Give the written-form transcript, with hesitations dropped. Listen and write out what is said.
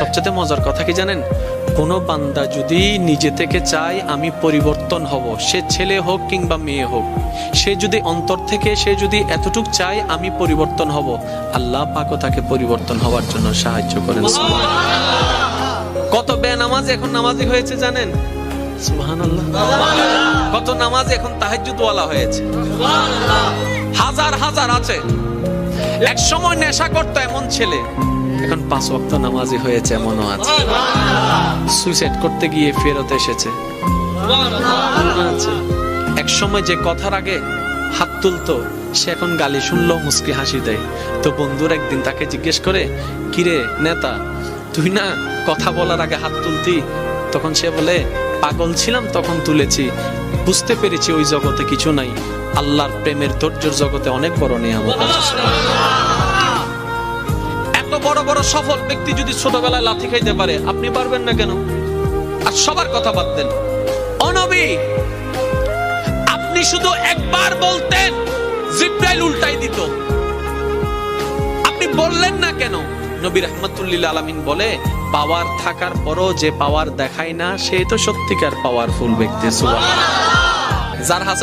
সবচেয়ে মজার কথা কি জানেন, কোন বান্দা যদি নিজে থেকে চায় আমি পরিবর্তন হব, সে ছেলে হোক কিংবা মেয়ে হোক, সে যদি অন্তর থেকে সে যদি এতটুক চায় আমি পরিবর্তন হব, আল্লাহ পাকও তাকে পরিবর্তন হওয়ার জন্য সাহায্য করেন। কত বেনামাজ এখন নামাজি হয়েছে জানেন? সুবহানাল্লাহ। কত নামাজ এখন তাহাজ্জুদ ওয়ালা হয়েছে, হাজার হাজার আছে। এক সময় নেশা করতো এমন ছেলে, এখন 5 ওয়াক্ত নামাজি হয়েছে এমনও আছে। সুইসাইড করতে গিয়ে ফেরত এসেছে। এক সময় যে কথার আগে হাত তুলতো, সে এখন গালি শুনলো মুস্কি হাসি দেয়। তো বন্ধুর একদিন তাকে জিজ্ঞেস করে, কিরে নেতা, তুই না কথা বলার আগে হাত তুলতি? তখন সে বলে, পাগল ছিলাম তখন তুলেছি, বুঝতে পেরেছি ওই জগতে কিছু নাই, আল্লাহর প্রেমের ধৈর্যের জগতে অনেক বড় নিয়ামত আছে। বড় বড় সফল ব্যক্তি যদি ছোটবেলায় লাথি খাইতে পারে, আপনি পারবেন না কেন? আর সবার কথা বাদ দেন, ও নবী, আপনি শুধু একবার বলতেন জিবরাইল উল্টাই দিত, আপনি বললেন না কেন? নবী রাহমাতুল লিল আলামিন বলে, পাওয়ার থাকার পরও যে পাওয়ার দেখায় না, সে তো সত্যিকার পাওয়ারফুল ব্যক্তি। সুবহানাল্লাহ। যার হাতে